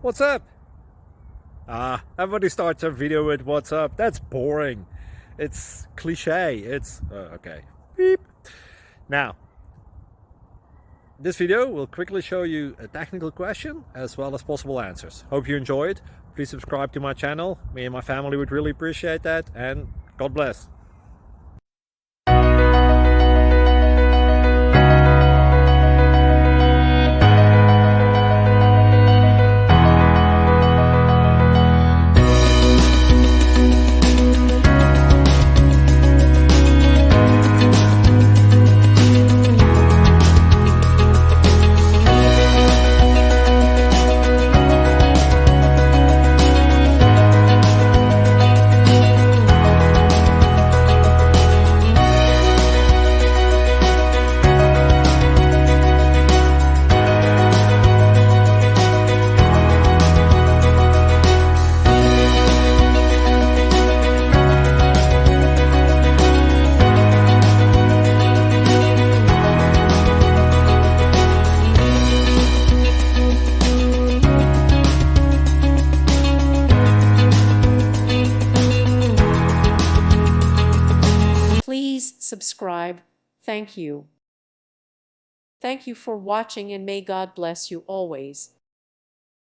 What's up? Everybody starts a video with what's up. That's boring. It's cliche. It's okay. Beep. Now, this video will quickly show you a technical question as well as possible answers. Hope you enjoyed. Please subscribe to my channel. Me and my family would really appreciate that, and God bless. Please subscribe. Thank you. Thank you for watching, and may God bless you always.